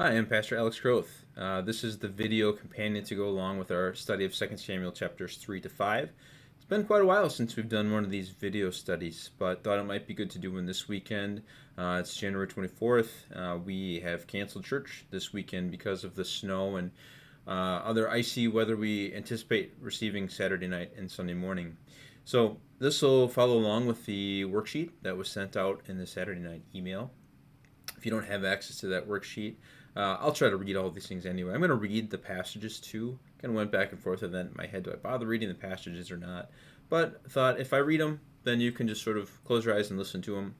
Hi, I'm Pastor Alex Groth. This is the video companion to go along with our study of 2 Samuel chapters 3 to 5. It's been quite a while since we've done one of these video studies, but thought it might be good to do one this weekend. It's January 24th. We have canceled church this weekend because of the snow and other icy weather we anticipate receiving Saturday night and Sunday morning. So this will follow along with the worksheet that was sent out in the Saturday night email. If you don't have access to that worksheet, I'll try to read all of these things anyway. I'm going to read the passages too. Kind of went back and forth, and then in my head, do I bother reading the passages or not? But thought if I read them, then you can just sort of close your eyes and listen to them.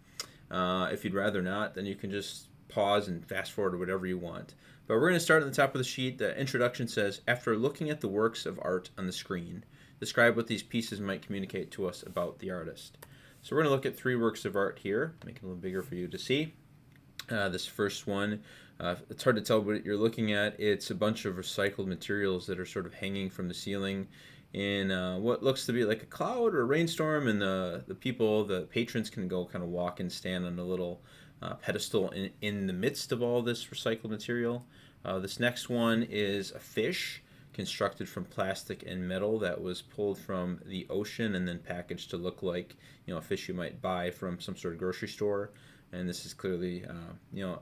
If you'd rather not, then you can just pause and fast forward or whatever you want. But we're going to start at the top of the sheet. The introduction says, after looking at the works of art on the screen, describe what these pieces might communicate to us about the artist. So we're going to look at three works of art here, make it a little bigger for you to see. This first one, it's hard to tell what you're looking at. It's a bunch of recycled materials that are sort of hanging from the ceiling in what looks to be like a cloud or a rainstorm, and the patrons can go kind of walk and stand on a little pedestal in the midst of all this recycled material. This next one is a fish constructed from plastic and metal that was pulled from the ocean and then packaged to look like a fish you might buy from some sort of grocery store. And this is clearly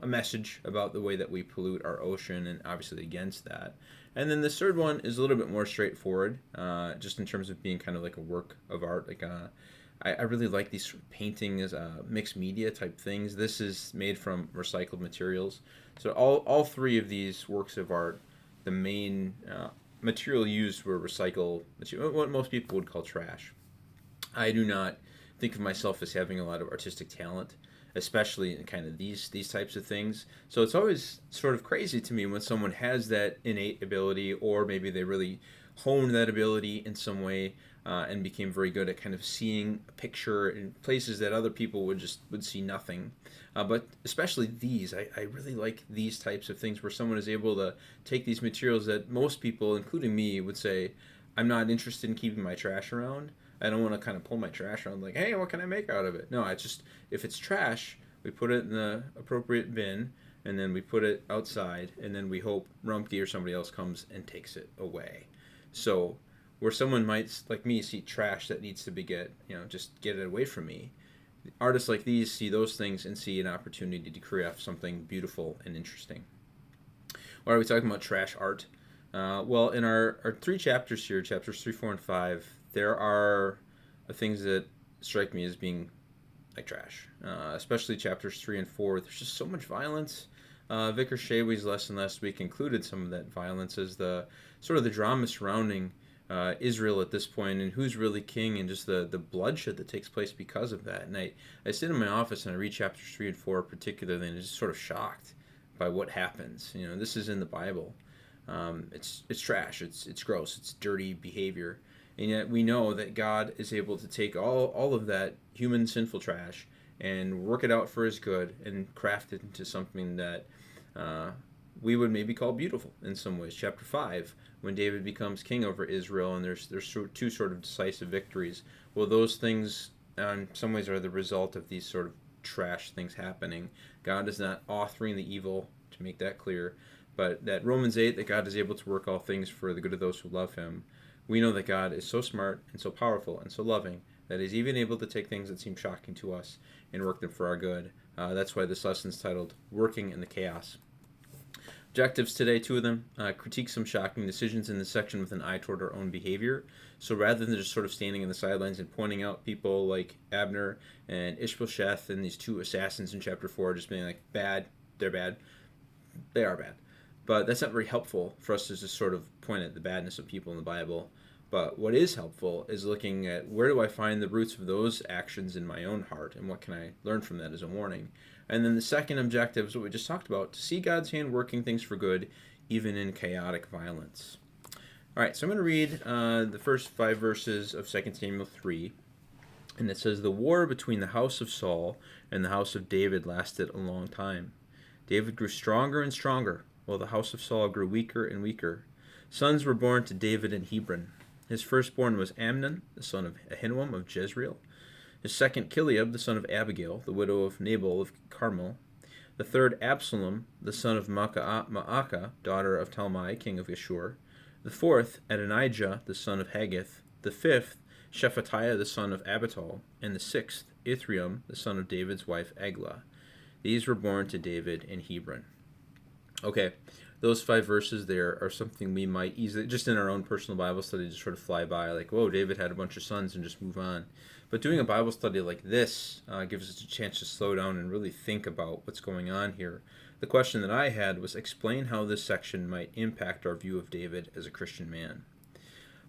a message about the way that we pollute our ocean, and obviously against that. And then the third one is a little bit more straightforward, just in terms of being kind of like a work of art. I really like these paintings, mixed media type things. This is made from recycled materials. So all three of these works of art, the main material used were recycled material, what most people would call trash. I do not think of myself as having a lot of artistic talent, especially in kind of these types of things. So it's always sort of crazy to me when someone has that innate ability, or maybe they really honed that ability in some way and became very good at kind of seeing a picture in places that other people would see nothing. But especially these, I really like these types of things where someone is able to take these materials that most people, including me, would say, I'm not interested in keeping my trash around. I don't want to kind of pull my trash around like, hey, what can I make out of it? No, it's just, if it's trash, we put it in the appropriate bin, and then we put it outside, and then we hope Rumpke or somebody else comes and takes it away. So where someone might, like me, see trash that needs to be just get it away from me, artists like these see those things and see an opportunity to create something beautiful and interesting. Why are we talking about trash art? Well, in our three chapters here, chapters 3, 4, and 5, there are things that strike me as being like trash, especially chapters 3 and 4. There's just so much violence. Vicar Shayway's lesson last week included some of that violence as the sort of the drama surrounding Israel at this point, and who's really king, and just the bloodshed that takes place because of that. And I sit in my office and I read chapters 3 and 4 particularly, and I'm just sort of shocked by what happens. This is in the Bible. It's trash. It's gross. It's dirty behavior. And yet we know that God is able to take all of that human sinful trash and work it out for his good and craft it into something that we would maybe call beautiful in some ways. Chapter 5, when David becomes king over Israel, and there's two sort of decisive victories. Well, those things in some ways are the result of these sort of trash things happening. God is not authoring the evil, to make that clear, but that Romans 8, that God is able to work all things for the good of those who love him. We know that God is so smart and so powerful and so loving that he's even able to take things that seem shocking to us and work them for our good. That's why this lesson is titled Working in the Chaos. Objectives today, two of them. Critique some shocking decisions in this section with an eye toward our own behavior. So rather than just sort of standing in the sidelines and pointing out people like Abner and Ishbosheth and these two assassins in chapter 4, just being like, bad, they're bad, they are bad. But that's not very helpful for us to just sort of point at the badness of people in the Bible. But what is helpful is looking at where do I find the roots of those actions in my own heart, and what can I learn from that as a warning. And then the second objective is what we just talked about, to see God's hand working things for good, even in chaotic violence. All right, so I'm going to read the first 5 verses of 2 Samuel 3. And it says, the war between the house of Saul and the house of David lasted a long time. David grew stronger and stronger, while the house of Saul grew weaker and weaker. Sons were born to David in Hebron. His firstborn was Amnon, the son of Ahinoam of Jezreel. His second, Chileab, the son of Abigail, the widow of Nabal of Carmel. The third, Absalom, the son of Maacah, daughter of Talmai, king of Geshur. The fourth, Adonijah, the son of Haggith. The fifth, Shephatiah, the son of Abital. And the sixth, Ithream, the son of David's wife Eglah. These were born to David in Hebron. Okay, those 5 verses there are something we might easily, just in our own personal Bible study, just sort of fly by, like, whoa, David had a bunch of sons, and just move on. But doing a Bible study like this gives us a chance to slow down and really think about what's going on here. The question that I had was, explain how this section might impact our view of David as a Christian man.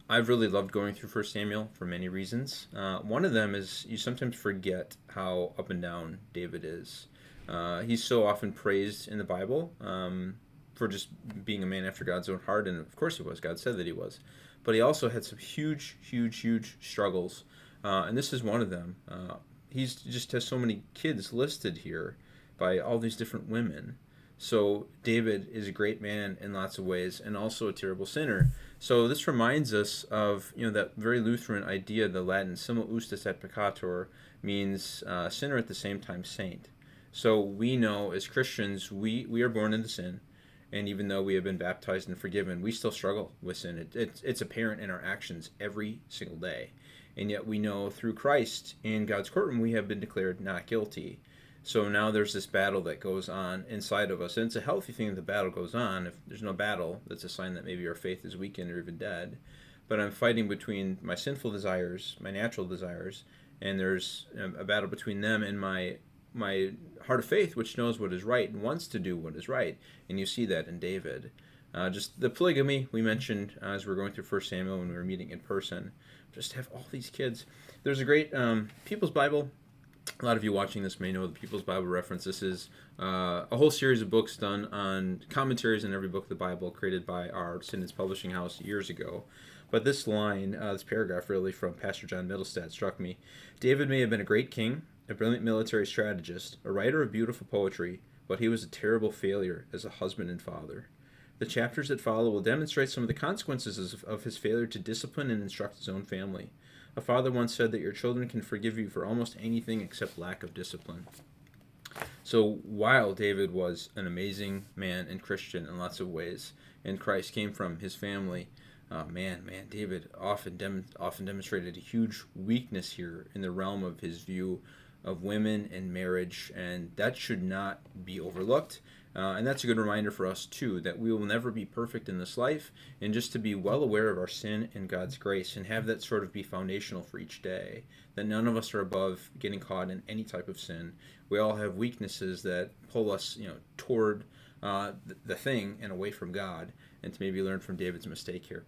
I've really loved going through 1 Samuel for many reasons. One of them is you sometimes forget how up and down David is. He's so often praised in the Bible for just being a man after God's own heart, and of course he was. God said that he was. But he also had some huge struggles, and this is one of them. He's just has so many kids listed here by all these different women. So David is a great man in lots of ways, and also a terrible sinner. So this reminds us of that very Lutheran idea, the Latin simul justus et peccator, means sinner at the same time saint. So we know as Christians, we are born into sin, and even though we have been baptized and forgiven, we still struggle with sin. It's apparent in our actions every single day. And yet we know through Christ in God's courtroom we have been declared not guilty. So now there's this battle that goes on inside of us, and it's a healthy thing that the battle goes on. If there's no battle, that's a sign that maybe our faith is weakened or even dead. But I'm fighting between my sinful desires, my natural desires, and there's a battle between them and my heart of faith, which knows what is right and wants to do what is right. And you see that in David. Just the polygamy we mentioned as we were going through 1 Samuel when we were meeting in person. Just have all these kids. There's a great People's Bible. A lot of you watching this may know the People's Bible reference. This is a whole series of books done on commentaries in every book of the Bible created by our Synod's publishing house years ago. But this line, this paragraph really from Pastor John Middlestad struck me. David may have been a great king, a brilliant military strategist, a writer of beautiful poetry, but he was a terrible failure as a husband and father. The chapters that follow will demonstrate some of the consequences of his failure to discipline and instruct his own family. A father once said that your children can forgive you for almost anything except lack of discipline. So while David was an amazing man and Christian in lots of ways, and Christ came from his family, David often demonstrated a huge weakness here in the realm of his view of women and marriage, and that should not be overlooked. And that's a good reminder for us too, that we will never be perfect in this life, and just to be well aware of our sin and God's grace, and have that sort of be foundational for each day, that none of us are above getting caught in any type of sin. We all have weaknesses that pull us toward the thing and away from God, and to maybe learn from David's mistake here.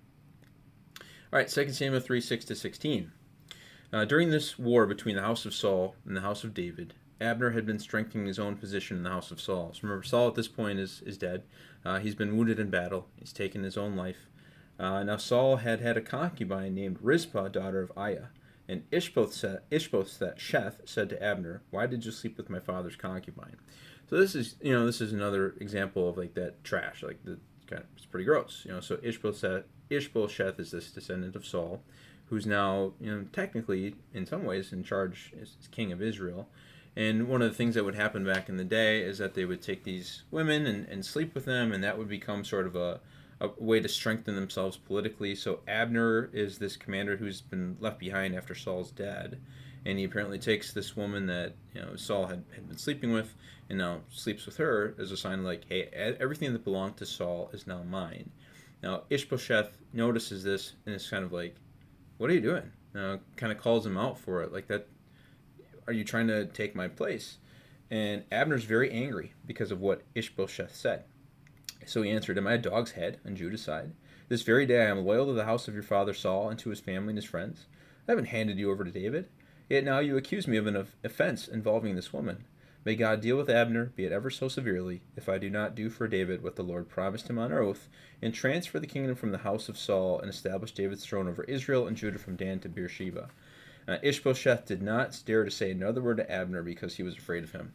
All right, 2 Samuel 3, 6-16. During this war between the house of Saul and the house of David, Abner had been strengthening his own position in the house of Saul. So remember, Saul at this point is dead. He's been wounded in battle. He's taken his own life. Now Saul had a concubine named Rizpah, daughter of Aiah. And Ishbosheth said to Abner, "Why did you sleep with my father's concubine?" So this is another example of like that trash. Like it's pretty gross. So Ishbosheth is this descendant of Saul, who's now technically in some ways in charge as king of Israel. And one of the things that would happen back in the day is that they would take these women and sleep with them, and that would become sort of a way to strengthen themselves politically. So Abner is this commander who's been left behind after Saul's dead, and he apparently takes this woman that Saul had been sleeping with, and now sleeps with her as a sign like, hey, everything that belonged to Saul is now mine. Now Ishbosheth notices this, and it's kind of like, what are you doing? Kind of calls him out for it, like that. Are you trying to take my place? And Abner's very angry because of what Ishbosheth said. So he answered, "Am I a dog's head on Judah's side? This very day I am loyal to the house of your father Saul and to his family and his friends. I haven't handed you over to David. Yet now you accuse me of an offense involving this woman. May God deal with Abner, be it ever so severely, if I do not do for David what the Lord promised him on oath, and transfer the kingdom from the house of Saul and establish David's throne over Israel and Judah from Dan to Beersheba." Ishbosheth did not dare to say another word to Abner because he was afraid of him.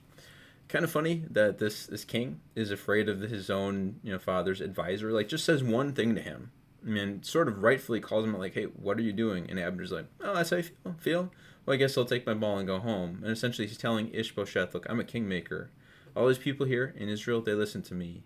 Kind of funny that this king is afraid of his own father's advisor. Like, just says one thing to him, and sort of rightfully calls him out, like, "Hey, what are you doing?" And Abner's like, "Oh, that's how you feel? Well, I guess I'll take my ball and go home." And essentially he's telling Ishbosheth, "Look, I'm a kingmaker. All these people here in Israel, they listen to me.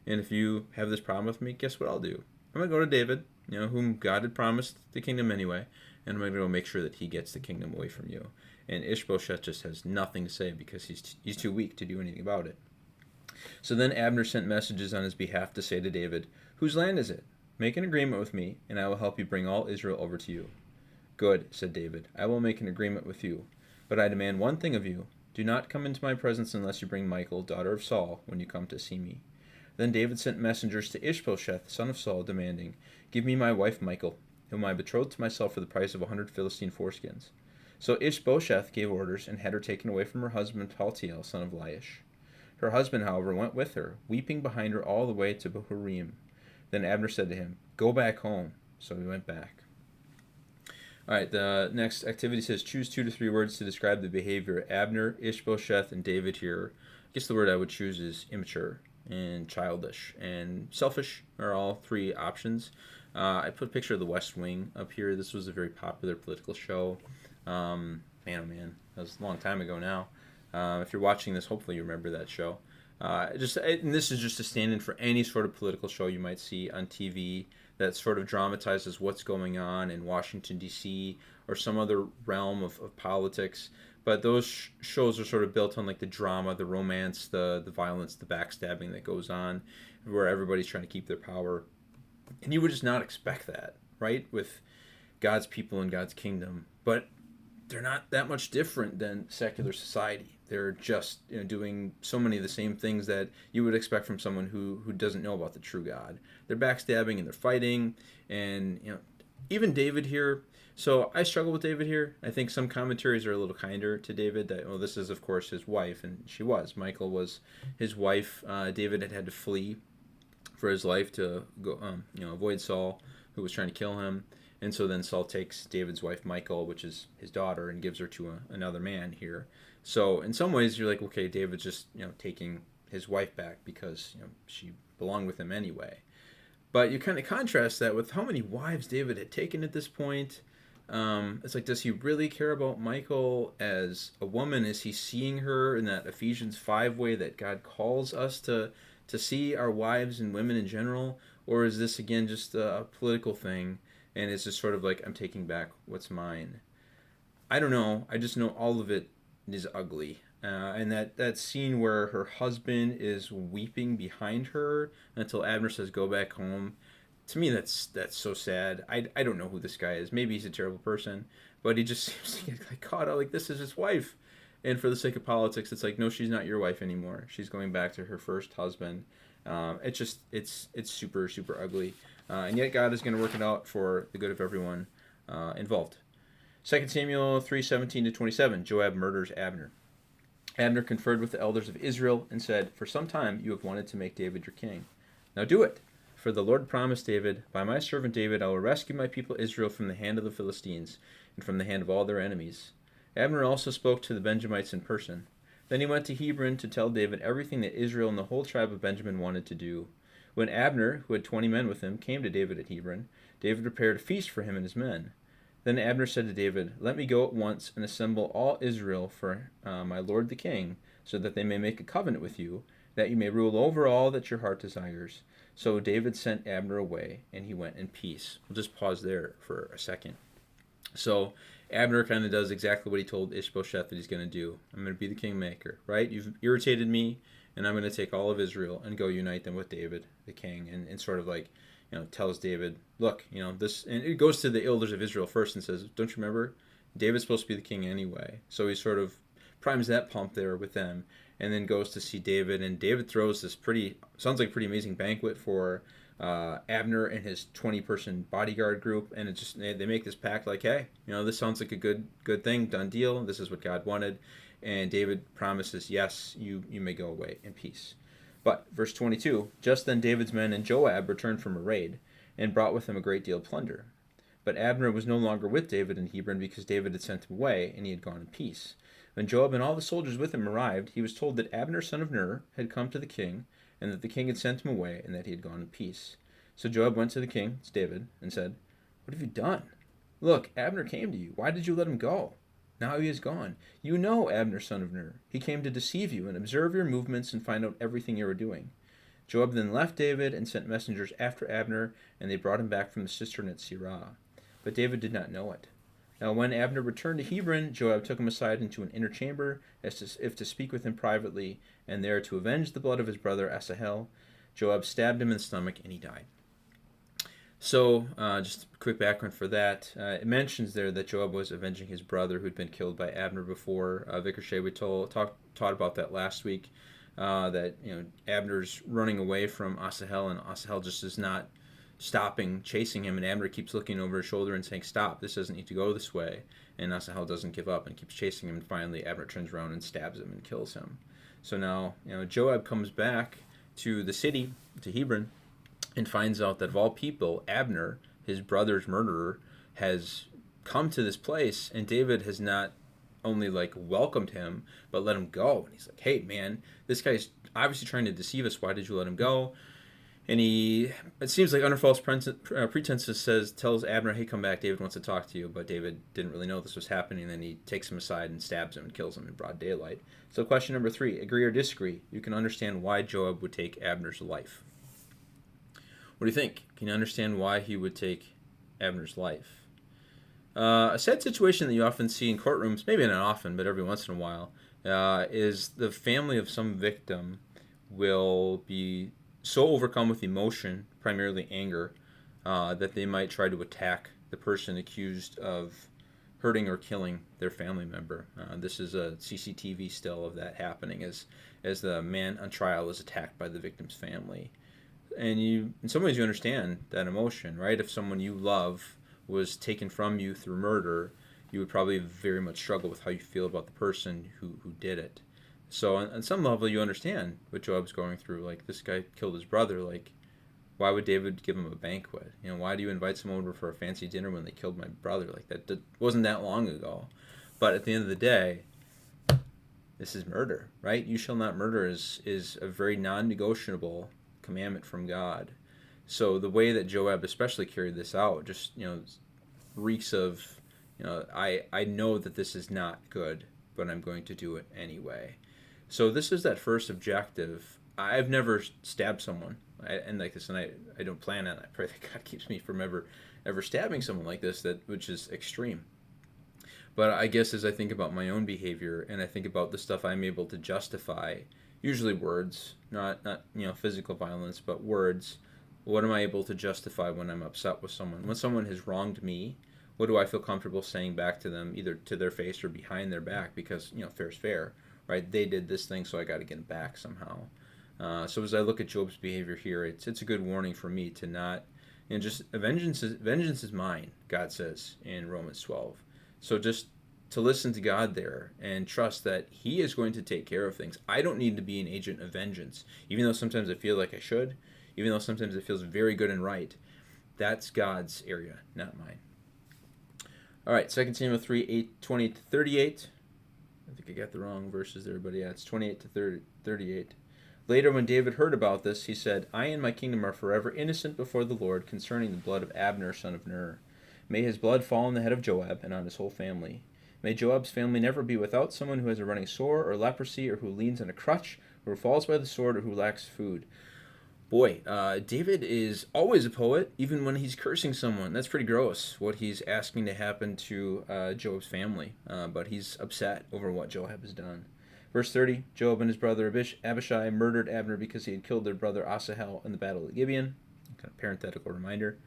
And if you have this problem with me, guess what I'll do? I'm going to go to David, whom God had promised the kingdom anyway, and I'm going to go make sure that he gets the kingdom away from you. And Ishbosheth just has nothing to say because he's too weak to do anything about it. So then Abner sent messages on his behalf to say to David, "Whose land is it? Make an agreement with me, and I will help you bring all Israel over to you." "Good," said David, "I will make an agreement with you. But I demand one thing of you. Do not come into my presence unless you bring Michal, daughter of Saul, when you come to see me." Then David sent messengers to Ishbosheth, son of Saul, demanding, "Give me my wife Michal, whom I betrothed to myself for the price of 100 Philistine foreskins." So Ishbosheth gave orders and had her taken away from her husband Paltiel, son of Laish. Her husband, however, went with her, weeping behind her all the way to Bahurim. Then Abner said to him, "Go back home." So he went back. All right, the next activity says choose 2 to 3 words to describe the behavior of Abner, Ishbosheth, and David here. I guess the word I would choose is immature and childish and selfish are all 3 options. I put a picture of the West Wing up here. This was a very popular political show. Man, oh man, that was a long time ago now. If you're watching this, hopefully you remember that show. And this is just a stand-in for any sort of political show you might see on TV that sort of dramatizes what's going on in Washington, D.C. or some other realm of politics. But those shows are sort of built on like the drama, the romance, the violence, the backstabbing that goes on, where everybody's trying to keep their power. And you would just not expect that, right, with God's people and God's kingdom. But they're not that much different than secular society. They're just doing so many of the same things that you would expect from someone who doesn't know about the true God. They're backstabbing and they're fighting, and even David here. So I struggle with David here. I think some commentaries are a little kinder to David. That this is of course his wife, and she was. Michal was his wife. David had to flee for his life to go, avoid Saul, who was trying to kill him. And so then Saul takes David's wife Michal, which is his daughter, and gives her to another man here. So in some ways you're like, okay, David's just taking his wife back because she belonged with him anyway. But you kind of contrast that with how many wives David had taken at this point. It's like, does he really care about Michal as a woman? Is he seeing her in that Ephesians 5 way that God calls us to see our wives and women in general? Or is this again just a political thing? And it's just sort of like, I'm taking back what's mine. I don't know. I just know all of it is ugly. And that scene where her husband is weeping behind her until Abner says, "Go back home." To me, that's so sad. I don't know who this guy is. Maybe he's a terrible person. But he just seems to get caught out like this is his wife. And for the sake of politics, it's like, no, she's not your wife anymore. She's going back to her first husband. It's super, super ugly. And yet God is going to work it out for the good of everyone involved. 2 Samuel 3:17-27, Joab murders Abner. Abner conferred with the elders of Israel and said, "For some time you have wanted to make David your king. Now do it, for the Lord promised David, 'By my servant David I will rescue my people Israel from the hand of the Philistines and from the hand of all their enemies.'" Abner also spoke to the Benjamites in person. Then he went to Hebron to tell David everything that Israel and the whole tribe of Benjamin wanted to do. When Abner, who had 20 men with him, came to David at Hebron, David prepared a feast for him and his men. Then Abner said to David, "Let me go at once and assemble all Israel for my lord the king, so that they may make a covenant with you, that you may rule over all that your heart desires." So David sent Abner away, and he went in peace. We'll just pause there for a second. So Abner kind of does exactly what he told Ishbosheth that he's going to do. I'm going to be the kingmaker, right? You've irritated me, and I'm going to take all of Israel and go unite them with David, the king, and sort of like, tells David, look, this, and it goes to the elders of Israel first and says, don't you remember? David's supposed to be the king anyway. So he sort of primes that pump there with them, and then goes to see David, and David throws this sounds like a pretty amazing banquet for Abner and his 20-person bodyguard group, and they make this pact like, hey, this sounds like a good thing, done deal. This is what God wanted, and David promises, yes, you may go away in peace. But verse 22, just then David's men and Joab returned from a raid, and brought with them a great deal of plunder. But Abner was no longer with David in Hebron because David had sent him away, and he had gone in peace. When Joab and all the soldiers with him arrived, he was told that Abner son of Ner had come to the king, and that the king had sent him away, and that he had gone in peace. So Joab went to the king, it's David, and said, "What have you done? Look, Abner came to you. Why did you let him go?" Now he is gone. You know Abner, son of Ner. He came to deceive you and observe your movements and find out everything you are doing." Joab then left David and sent messengers after Abner, and they brought him back from the cistern at Sirah. But David did not know it. Now when Abner returned to Hebron, Joab took him aside into an inner chamber, as if to speak with him privately, and there to avenge the blood of his brother Asahel. Joab stabbed him in the stomach, and he died. So, just a quick background for that. It mentions there that Joab was avenging his brother who'd been killed by Abner before. Vicar Shea, we taught about that last week. That Abner's running away from Asahel, and Asahel just is not stopping chasing him, and Abner keeps looking over his shoulder and saying, "Stop! This doesn't need to go this way." And Asahel doesn't give up and keeps chasing him. And finally, Abner turns around and stabs him and kills him. So now, Joab comes back to the city, to Hebron, and finds out that of all people, Abner, his brother's murderer, has come to this place, and David has not only welcomed him, but let him go. And he's like, "Hey man, this guy's obviously trying to deceive us. Why did you let him go?" And it seems like under false pretenses tells Abner, "Hey, come back, David wants to talk to you." But David didn't really know this was happening. And then he takes him aside and stabs him and kills him in broad daylight. So question number 3, agree or disagree? You can understand why Joab would take Abner's life. What do you think? Can you understand why he would take Abner's life? A sad situation that you often see in courtrooms, maybe not often, but every once in a while, is the family of some victim will be so overcome with emotion, primarily anger, that they might try to attack the person accused of hurting or killing their family member. This is a CCTV still of that happening as the man on trial is attacked by the victim's family. And in some ways you understand that emotion, right? If someone you love was taken from you through murder, you would probably very much struggle with how you feel about the person who did it. So on some level you understand what Joab's going through. Like, this guy killed his brother. Like, why would David give him a banquet? Why do you invite someone over for a fancy dinner when they killed my brother? Like, that wasn't that long ago. But at the end of the day, this is murder, right? You shall not murder is a very non-negotiable commandment from God. So the way that Joab especially carried this out just reeks of I know that this is not good, but I'm going to do it anyway. So this is that first objective. I've never stabbed someone and I don't plan on it. I pray that God keeps me from ever stabbing someone like this, which is extreme. But I guess as I think about my own behavior and I think about the stuff I'm able to justify, usually words, not physical violence, but words. What am I able to justify when I'm upset with someone? When someone has wronged me, what do I feel comfortable saying back to them, either to their face or behind their back? Because fair's fair, right? They did this thing, so I got to get it back somehow. So as I look at Job's behavior here, it's a good warning for me to not, just vengeance is mine, God says in Romans 12. So just to listen to God there and trust that He is going to take care of things. I don't need to be an agent of vengeance, even though sometimes I feel like I should, even though sometimes it feels very good and right. That's God's area, not mine. All right, 2 Samuel 3, 28-38. I think I got the wrong verses there, but yeah, it's 28 to 38. Later, when David heard about this, he said, "I and my kingdom are forever innocent before the Lord concerning the blood of Abner, son of Ner. May his blood fall on the head of Joab and on his whole family. May Joab's family never be without someone who has a running sore or leprosy or who leans on a crutch or who falls by the sword or who lacks food." Boy, David is always a poet, even when he's cursing someone. That's pretty gross, what he's asking to happen to Joab's family. But he's upset over what Joab has done. Verse 30, Joab and his brother Abishai murdered Abner because he had killed their brother Asahel in the battle of Gibeon. Kind of parenthetical reminder.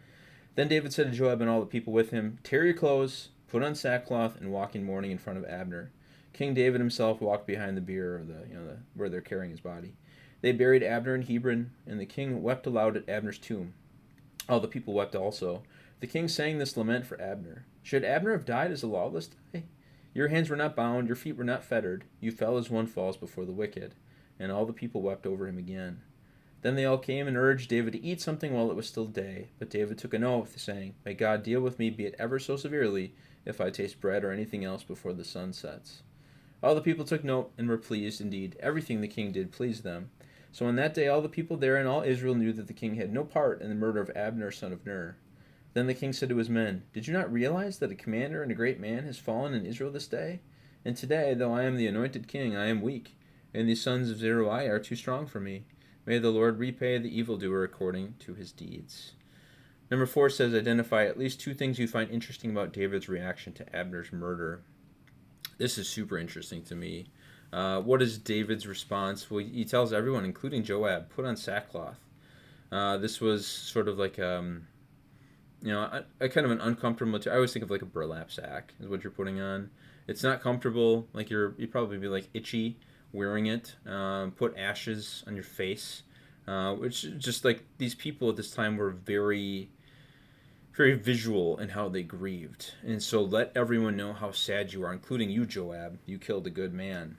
Then David said to Joab and all the people with him, "Tear your clothes, put on sackcloth, and walk in mourning in front of Abner." King David himself walked behind the bier, or where they're carrying his body. They buried Abner in Hebron, and the king wept aloud at Abner's tomb. All the people wept also. The king sang this lament for Abner. "Should Abner have died as a lawless die? Your hands were not bound, your feet were not fettered. You fell as one falls before the wicked." And all the people wept over him again. Then they all came and urged David to eat something while it was still day. But David took an oath, saying, "May God deal with me, be it ever so severely, if I taste bread or anything else before the sun sets." All the people took note and were pleased. Indeed, everything the king did pleased them. So on that day all the people there and all Israel knew that the king had no part in the murder of Abner, son of Ner. Then the king said to his men, "Did you not realize that a commander and a great man has fallen in Israel this day? And today, though I am the anointed king, I am weak, and these sons of Zeruiah are too strong for me. May the Lord repay the evildoer according to his deeds." Number 4 says, identify at least 2 things you find interesting about David's reaction to Abner's murder. This is super interesting to me. What is David's response? Well, he tells everyone, including Joab, put on sackcloth. This was sort of like a kind of an uncomfortable material. I always think of like a burlap sack is what you're putting on. It's not comfortable. Like you'd probably be like itchy wearing it. Put ashes on your face, which just like these people at this time were very, very visual in how they grieved. And so let everyone know how sad you are, including you, Joab. You killed a good man.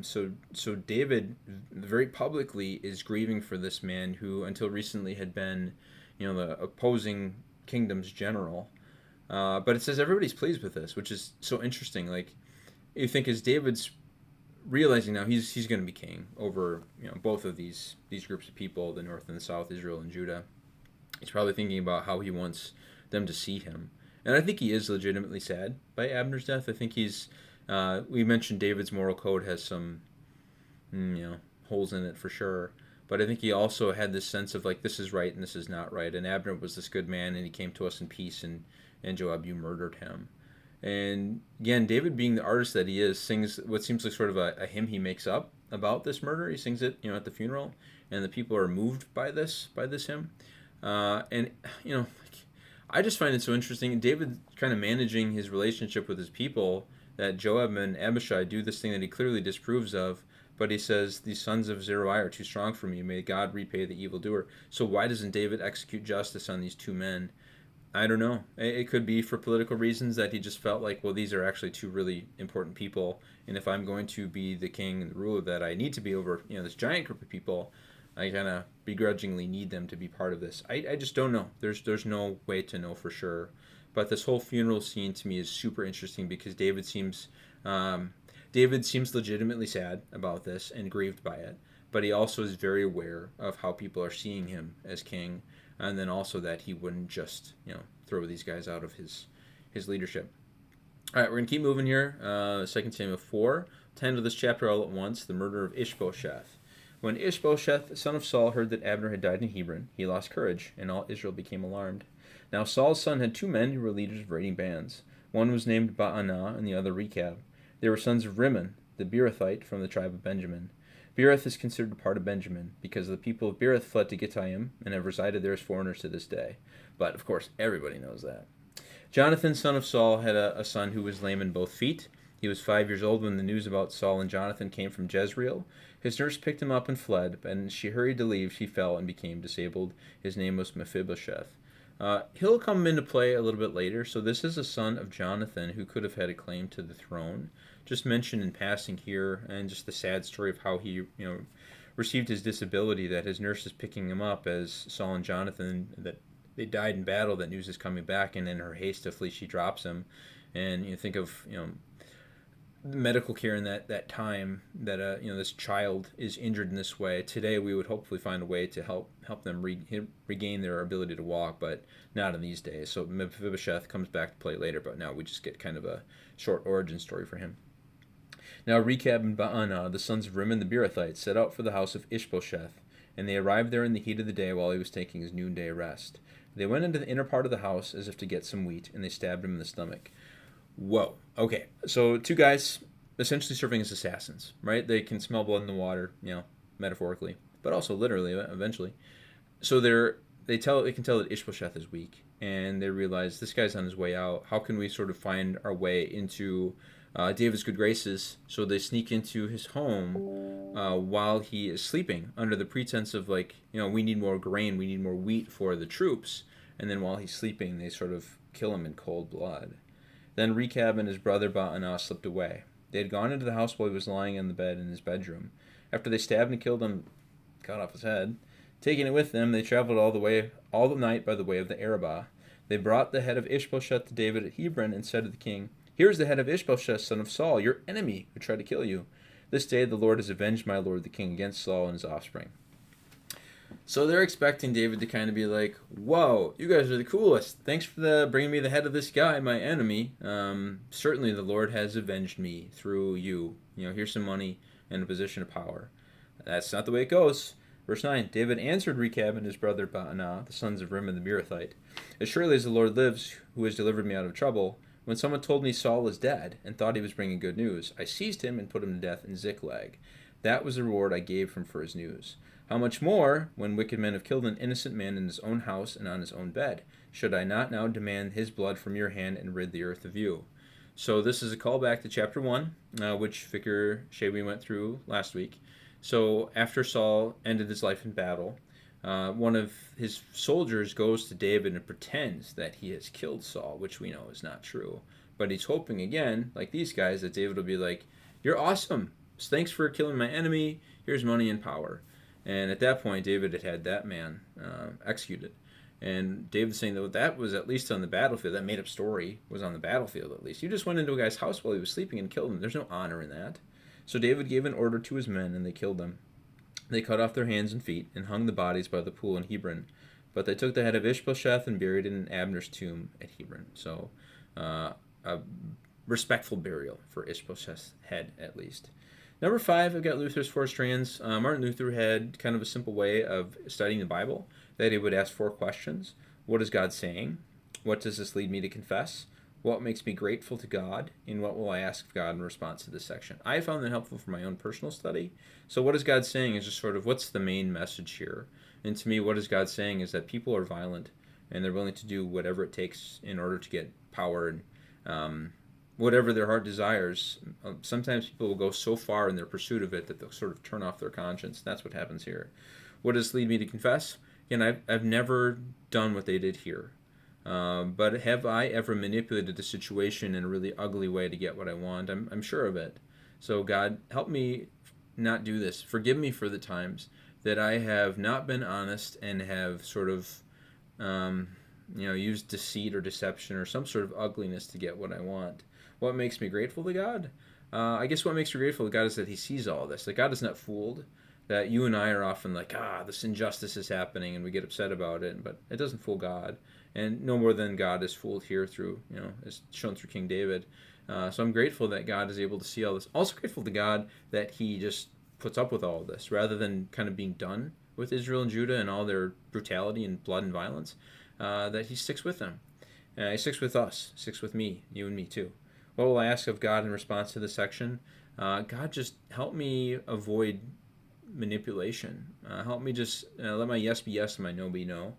So David very publicly is grieving for this man who until recently had been, the opposing kingdom's general. But it says everybody's pleased with this, which is so interesting. Like, you think as David's realizing now he's going to be king over both of these groups of people, the north and the south, Israel and Judah. He's probably thinking about how he wants them to see him. And I think he is legitimately sad by Abner's death. I think he's, we mentioned David's moral code has some, holes in it for sure. But I think he also had this sense of like, this is right and this is not right. And Abner was this good man and he came to us in peace, and Joab, you murdered him. And again, David, being the artist that he is, sings what seems like sort of a hymn he makes up about this murder. He sings it, at the funeral, and the people are moved by this hymn. I just find it so interesting. David kind of managing his relationship with his people, that Joab and Abishai do this thing that he clearly disapproves of, but he says, these sons of Zeruiah are too strong for me. May God repay the evildoer. So why doesn't David execute justice on these 2 men? I don't know. It could be for political reasons that he just felt like, well, these are actually 2 really important people, and if I'm going to be the king and the ruler that I need to be over, this giant group of people, I kind of begrudgingly need them to be part of this. I just don't know. There's no way to know for sure. But this whole funeral scene to me is super interesting because David seems legitimately sad about this and grieved by it, but he also is very aware of how people are seeing him as king, and then also that he wouldn't just throw these guys out of his leadership. All right, we're gonna keep moving here. 2 Samuel 4, 10 of this chapter all at once. The murder of Ishbosheth. When Ishbosheth, son of Saul, heard that Abner had died in Hebron, he lost courage, and all Israel became alarmed. Now Saul's son had 2 men who were leaders of raiding bands. One was named Baanah, and the other Rechab. They were sons of Rimmon, the Beerothite, from the tribe of Benjamin. Beeroth is considered a part of Benjamin, because the people of Beeroth fled to Gittaim, and have resided there as foreigners to this day. But, of course, everybody knows that. Jonathan, son of Saul, had a son who was lame in both feet. He was 5 years old when the news about Saul and Jonathan came from Jezreel. His nurse picked him up and fled, and she hurried to leave. She fell and became disabled. His name was Mephibosheth. He'll come into play a little bit later. So this is a son of Jonathan who could have had a claim to the throne. Just mentioned in passing here, and just the sad story of how he, received his disability, that his nurse is picking him up as Saul and Jonathan, that they died in battle. That news is coming back, and in her haste to flee, she drops him. And you think of, medical care in that time, that this child is injured in this way. Today we would hopefully find a way to help them regain their ability to walk, but not in these days. So Mephibosheth comes back to play later, but now we just get kind of a short origin story for him. Now Rechab and Baanah, the sons of Rimmon the Beerothite, set out for the house of Ishbosheth, and they arrived there in the heat of the day while he was taking his noonday rest. They went into the inner part of the house as if to get some wheat, and they stabbed him in the stomach. Whoa. Okay, so 2 guys essentially serving as assassins, right? They can smell blood in the water, metaphorically, but also literally eventually. So they can tell that Ishbosheth is weak, and they realize this guy's on his way out. How can we sort of find our way into David's good graces? So they sneak into his home while he is sleeping, under the pretense of we need more grain, we need more wheat for the troops. And then while he's sleeping, they sort of kill him in cold blood. Then Rechab and his brother Baanah slipped away. They had gone into the house while he was lying in the bed in his bedroom. After they stabbed and killed him, cut off his head, taking it with them, they traveled all the night by the way of the Arabah. They brought the head of Ishbosheth to David at Hebron and said to the king, "Here is the head of Ishbosheth, son of Saul, your enemy, who tried to kill you. This day the Lord has avenged my lord the king against Saul and his offspring." So they're expecting David to kind of be like, "Whoa, you guys are the coolest! Thanks for bringing me the head of this guy, my enemy. Certainly, the Lord has avenged me through you. Here's some money and a position of power." That's not the way it goes. Verse 9: David answered Rechab and his brother Baanah, the sons of Rimmon the Beerothite, "As surely as the Lord lives, who has delivered me out of trouble, when someone told me Saul was dead and thought he was bringing good news, I seized him and put him to death in Ziklag. That was the reward I gave him for his news. How much more, when wicked men have killed an innocent man in his own house and on his own bed? Should I not now demand his blood from your hand and rid the earth of you?" So this is a callback to chapter 1, which Vicar Shaby went through last week. So after Saul ended his life in battle, one of his soldiers goes to David and pretends that he has killed Saul, which we know is not true. But he's hoping again, like these guys, that David will be like, "You're awesome. Thanks for killing my enemy. Here's money and power." And at that point, David had that man executed. And David's saying that was at least on the battlefield. That made up story was on the battlefield at least. You just went into a guy's house while he was sleeping and killed him. There's no honor in that. So David gave an order to his men, and they killed them. They cut off their hands and feet and hung the bodies by the pool in Hebron. But they took the head of Ishbosheth and buried it in Abner's tomb at Hebron. So a respectful burial for Ishbosheth's head, at least. Number 5, I've got Luther's Four Strands. Martin Luther had kind of a simple way of studying the Bible, that he would ask 4 questions. What is God saying? What does this lead me to confess? What makes me grateful to God? And what will I ask of God in response to this section? I found that helpful for my own personal study. So what is God saying is just sort of what's the main message here? And to me, what is God saying is that people are violent and they're willing to do whatever it takes in order to get power and whatever their heart desires. Sometimes people will go so far in their pursuit of it that they'll sort of turn off their conscience. That's what happens here. What does this lead me to confess? Again, I've never done what they did here. But have I ever manipulated the situation in a really ugly way to get what I want? I'm sure of it. So God, help me not do this. Forgive me for the times that I have not been honest and have sort of used deceit or deception or some sort of ugliness to get what I want. What makes me grateful to God? I guess what makes me grateful to God is that he sees all this. That God is not fooled. That you and I are often like, this injustice is happening and we get upset about it, but it doesn't fool God. And no more than God is fooled here through, is shown through King David. So I'm grateful that God is able to see all this. Also grateful to God that he just puts up with all of this rather than kind of being done with Israel and Judah and all their brutality and blood and violence, that he sticks with them. He sticks with us, sticks with me, you and me too. What will I ask of God in response to this section? God, just help me avoid manipulation. Help me just let my yes be yes and my no be no.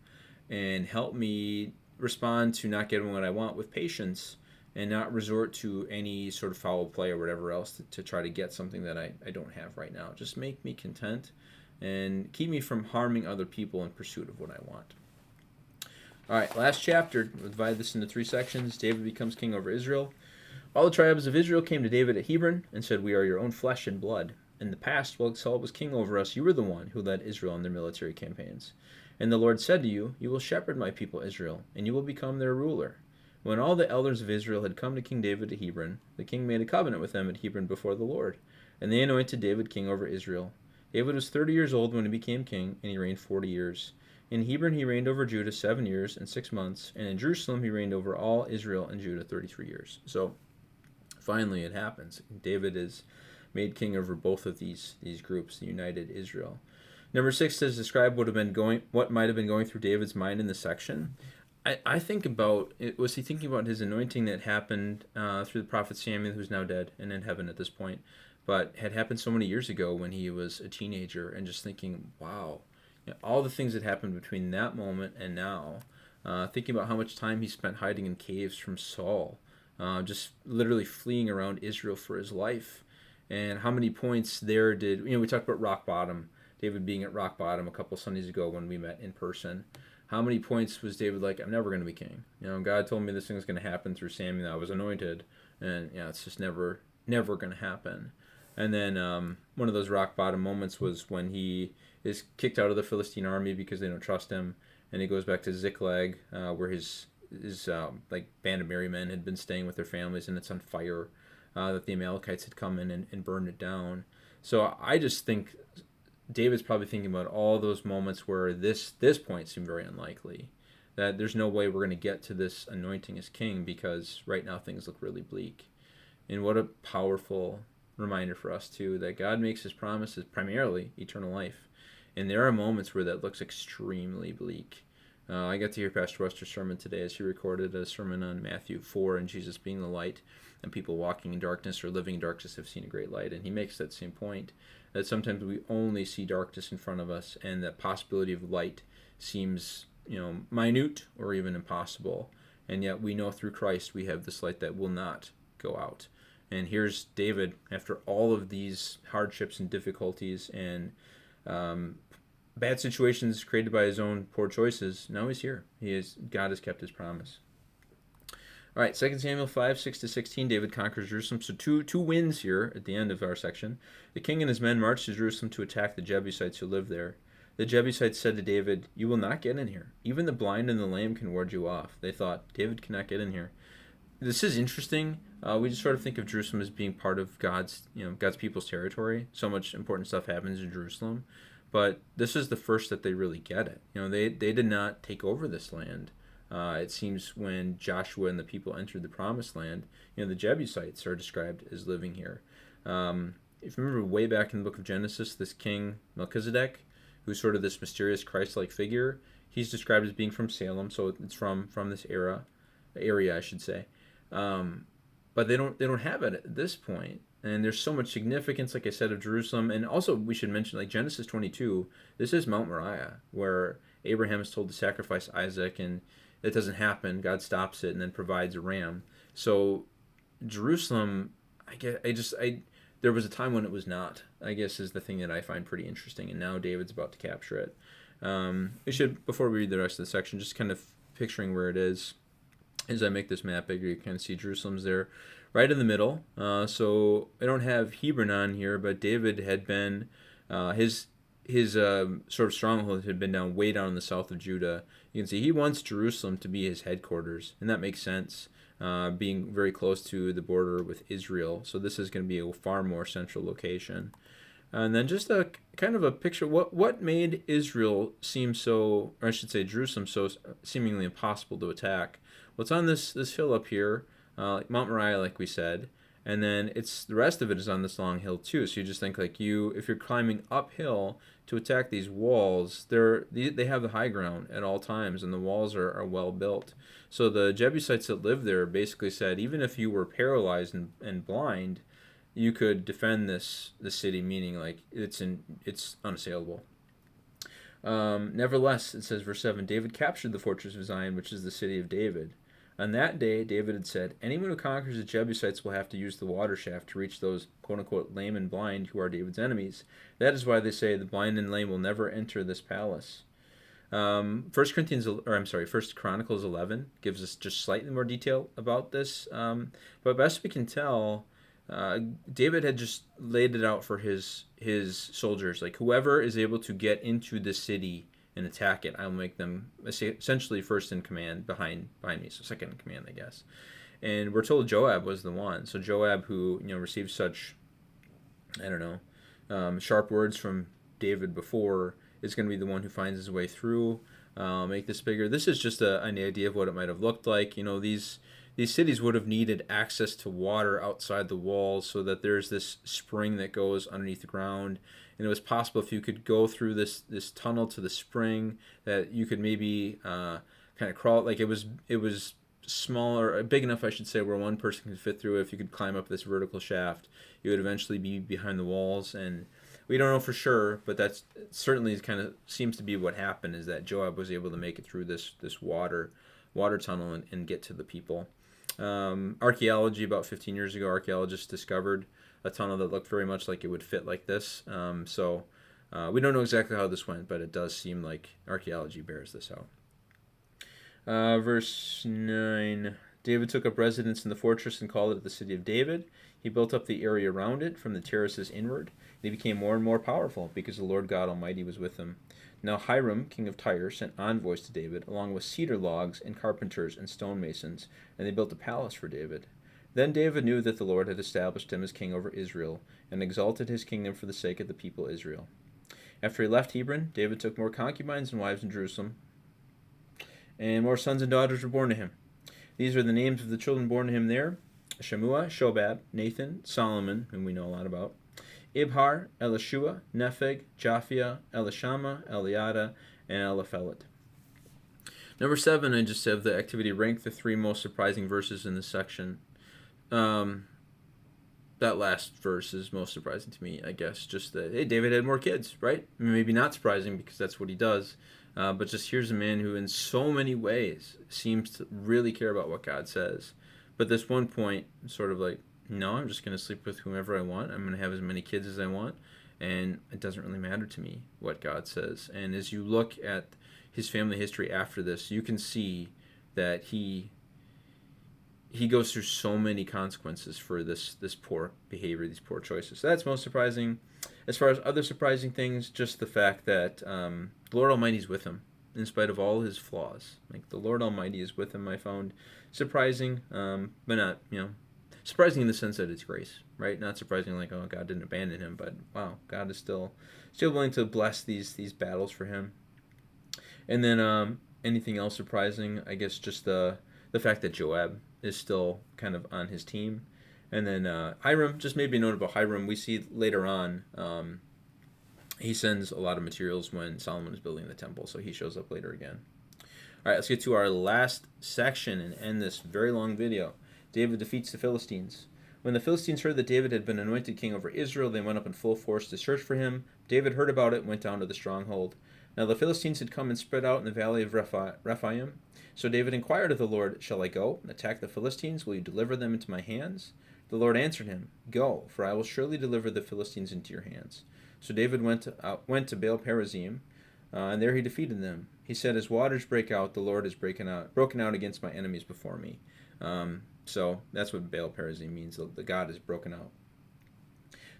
And help me respond to not getting what I want with patience and not resort to any sort of foul play or whatever else to try to get something that I don't have right now. Just make me content and keep me from harming other people in pursuit of what I want. All right, last chapter. We'll divide this into 3 sections. David becomes king over Israel. All the tribes of Israel came to David at Hebron and said, "We are your own flesh and blood. In the past, while Saul was king over us, you were the one who led Israel in their military campaigns. And the Lord said to you, You will shepherd my people Israel, and you will become their ruler." When all the elders of Israel had come to King David at Hebron, the king made a covenant with them at Hebron before the Lord, and they anointed David king over Israel. David was 30 years old when he became king, and he reigned 40 years. In Hebron he reigned over Judah 7 years and 6 months, and in Jerusalem he reigned over all Israel and Judah 33 years. So finally it happens. David is made king over both of these groups, the united Israel. Number 6 says, describe what might have been going through David's mind in this section. I think about, was he thinking about his anointing that happened through the prophet Samuel, who's now dead and in heaven at this point, but had happened so many years ago when he was a teenager, and just thinking, wow, all the things that happened between that moment and now, thinking about how much time he spent hiding in caves from Saul, just literally fleeing around Israel for his life, and how many points there did, we talked about rock bottom, David being at rock bottom a couple Sundays ago when we met in person. How many points was David like, I'm never going to be king? God told me this thing was going to happen through Samuel. I was anointed, and it's just never going to happen. And then one of those rock bottom moments was when he is kicked out of the Philistine army because they don't trust him, and he goes back to Ziklag, where his band of merry men had been staying with their families, and it's on fire, that the Amalekites had come in and burned it down. So I just think David's probably thinking about all those moments where this point seemed very unlikely. That there's no way we're going to get to this anointing as king because right now things look really bleak. And what a powerful reminder for us, too, that God makes his promises primarily eternal life. And there are moments where that looks extremely bleak. I got to hear Pastor Wester's sermon today as he recorded a sermon on Matthew 4 and Jesus being the light, and people walking in darkness or living in darkness have seen a great light. And he makes that same point, that sometimes we only see darkness in front of us, and the possibility of light seems, minute or even impossible. And yet we know through Christ we have this light that will not go out. And here's David, after all of these hardships and difficulties and bad situations created by his own poor choices. Now he's here. God has kept his promise. All right, 2 Samuel 5, 6-16, David conquers Jerusalem. So two wins here at the end of our section. The king and his men marched to Jerusalem to attack the Jebusites who lived there. The Jebusites said to David, "You will not get in here. Even the blind and the lame can ward you off." They thought, David cannot get in here. This is interesting. We just sort of think of Jerusalem as being part of God's people's territory. So much important stuff happens in Jerusalem, but this is the first that they really get it. They did not take over this land. It seems when Joshua and the people entered the promised land, the Jebusites are described as living here. If you remember way back in the book of Genesis, this king Melchizedek, who's sort of this mysterious Christ-like figure, he's described as being from Salem, so it's from this area, I should say. But they don't have it at this point. And there's so much significance, like I said, of Jerusalem. And also we should mention, like Genesis 22, this is Mount Moriah, where Abraham is told to sacrifice Isaac, and it doesn't happen. God stops it and then provides a ram. So Jerusalem, there was a time when it was not, I guess, is the thing that I find pretty interesting. And now David's about to capture it. We should, before we read the rest of the section, just kind of picturing where it is. As I make this map bigger, you kind of see Jerusalem's there right in the middle. So I don't have Hebron on here, but David had been, his sort of stronghold had been way down in the south of Judah. You can see he wants Jerusalem to be his headquarters, and that makes sense, being very close to the border with Israel. So this is going to be a far more central location. And then just a kind of a picture, what made Israel seem so, or I should say Jerusalem, so seemingly impossible to attack? Well, it's on this hill up here, Mount Moriah, like we said, and then the rest of it is on this long hill too. So you just think if you're climbing uphill to attack these walls, they have the high ground at all times, and the walls are well built. So the Jebusites that lived there basically said, even if you were paralyzed and blind, you could defend the city, meaning it's unassailable. Nevertheless, it says, verse 7, David captured the fortress of Zion, which is the city of David. On that day, David had said, anyone who conquers the Jebusites will have to use the water shaft to reach those quote-unquote lame and blind who are David's enemies. That is why they say the blind and lame will never enter this palace. 1 Chronicles 11 gives us just slightly more detail about this. But best we can tell, David had just laid it out for his soldiers. Like, whoever is able to get into the city and attack it, I'll make them essentially first in command behind me, so second in command, I guess. And we're told Joab was the one. So Joab, who received such, sharp words from David before, is going to be the one who finds his way through, make this bigger. This is just an idea of what it might have looked like. These cities would have needed access to water outside the walls, so that there's this spring that goes underneath the ground. And it was possible, if you could go through this tunnel to the spring, that you could maybe kind of crawl. Like, it was smaller, big enough, I should say, where one person could fit through it. If you could climb up this vertical shaft, you would eventually be behind the walls. And we don't know for sure, but that's certainly kind of seems to be what happened, is that Joab was able to make it through this water tunnel and get to the people. Archaeology, about 15 years ago, archaeologists discovered a tunnel that looked very much like it would fit like this. So we don't know exactly how this went, but it does seem like archaeology bears this out. Verse 9, David took up residence in the fortress and called it the City of David. He built up the area around it from the terraces inward. And he became more and more powerful because the Lord God Almighty was with him. Now Hiram, king of Tyre, sent envoys to David, along with cedar logs and carpenters and stonemasons, and they built a palace for David. Then David knew that the Lord had established him as king over Israel, and exalted his kingdom for the sake of the people Israel. After he left Hebron, David took more concubines and wives in Jerusalem, and more sons and daughters were born to him. These are the names of the children born to him there: Shemua, Shobab, Nathan, Solomon, whom we know a lot about, Ibhar, Elishua, Nepheg, Japhia, Elishama, Eliada, and Eliphelet. Number 7, I just have the activity rank the 3 most surprising verses in this section. That last verse is most surprising to me, I guess. Just that, hey, David had more kids, right? I mean, maybe not surprising because that's what he does. But just here's a man who in so many ways seems to really care about what God says. But this one point, sort of like, no, I'm just going to sleep with whomever I want. I'm going to have as many kids as I want. And it doesn't really matter to me what God says. And as you look at his family history after this, you can see that he goes through so many consequences for this poor behavior, these poor choices. So that's most surprising. As far as other surprising things, just the fact that the Lord Almighty is with him in spite of all his flaws. Like, the Lord Almighty is with him, I found surprising, but not, surprising in the sense that it's grace, right? Not surprising like, oh, God didn't abandon him, but wow, God is still willing to bless these battles for him. And then anything else surprising? I guess just the fact that Joab is still kind of on his team. And then Hiram, just maybe a note about Hiram, we see later on he sends a lot of materials when Solomon is building the temple, so he shows up later again. All right, let's get to our last section and end this very long video. David defeats the Philistines. When the Philistines heard that David had been anointed king over Israel, they went up in full force to search for him. David heard about it and went down to the stronghold. Now the Philistines had come and spread out in the valley of Rephaim. So David inquired of the Lord, "Shall I go and attack the Philistines? Will you deliver them into my hands?" The Lord answered him, "Go, for I will surely deliver the Philistines into your hands." So David went to Baal Perazim, and there he defeated them. He said, "As waters break out, the Lord has broken out against my enemies before me." So that's what Baal Perazim means. The God is broken out.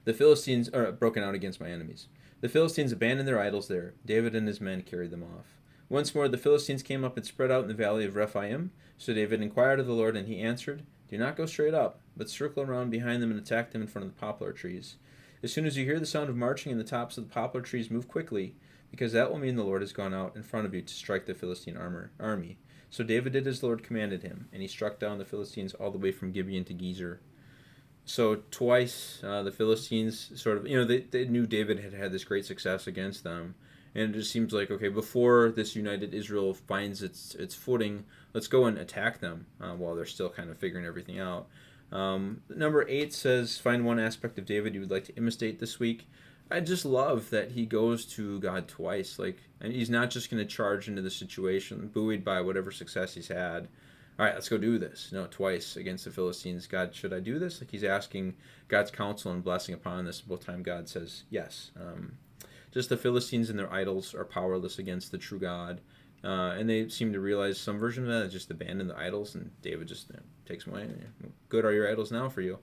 The Philistines are broken out against my enemies. The Philistines abandoned their idols there. David and his men carried them off. Once more the Philistines came up and spread out in the valley of Rephaim. So David inquired of the Lord, and he answered, "Do not go straight up, but circle around behind them and attack them in front of the poplar trees. As soon as you hear the sound of marching in the tops of the poplar trees, move quickly, because that will mean the Lord has gone out in front of you to strike the Philistine army." So David did as the Lord commanded him, and he struck down the Philistines all the way from Gibeon to Gezer. So twice the Philistines sort of, they knew David had had this great success against them. And it just seems like, okay, before this united Israel finds its footing, let's go and attack them while they're still kind of figuring everything out. Number 8 says, find one aspect of David you would like to imitate this week. I just love that he goes to God twice. And he's not just going to charge into the situation, buoyed by whatever success he's had. All right, let's go do this. No, twice against the Philistines. God, should I do this? He's asking God's counsel and blessing upon this. Both time God says yes. Just the Philistines and their idols are powerless against the true God. And they seem to realize some version of that is just abandon the idols, and David just takes them away. Good are your idols now for you.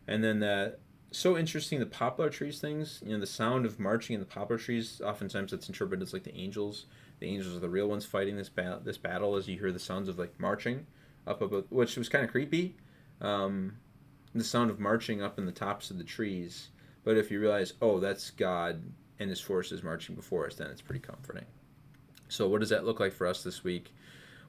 And then that, so interesting, the poplar trees things, the sound of marching in the poplar trees, oftentimes it's interpreted as like the angels. The angels are the real ones fighting this battle as you hear the sounds of like marching up above, which was kind of creepy. The sound of marching up in the tops of the trees. But if you realize, oh, that's God and his forces marching before us, then it's pretty comforting. So what does that look like for us this week?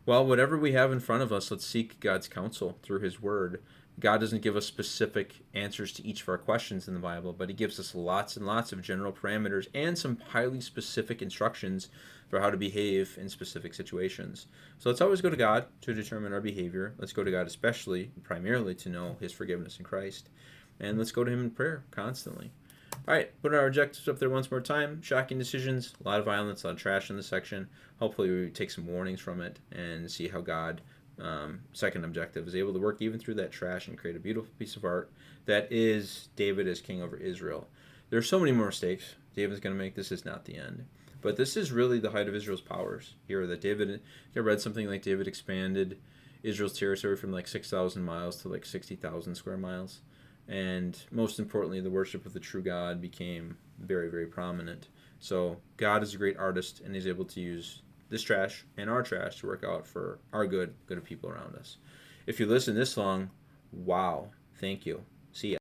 Well, whatever we have in front of us, let's seek God's counsel through his word. God doesn't give us specific answers to each of our questions in the Bible, but he gives us lots and lots of general parameters and some highly specific instructions for how to behave in specific situations. So let's always go to God to determine our behavior. Let's go to God primarily to know his forgiveness in Christ. And let's go to him in prayer constantly. All right, put our objectives up there once more time. Shocking decisions, a lot of violence, a lot of trash in this section. Hopefully we take some warnings from it and see how God, second objective, is able to work even through that trash and create a beautiful piece of art that is David as king over Israel. There are so many more mistakes David's going to make. This is not the end. But this is really the height of Israel's powers here. That David, I read something like David expanded Israel's territory from like 6,000 miles to like 60,000 square miles. And most importantly, the worship of the true God became very, very prominent. So God is a great artist, and he's able to use this trash and our trash to work out for our good of people around us. If you listen this long, wow, thank you. See ya.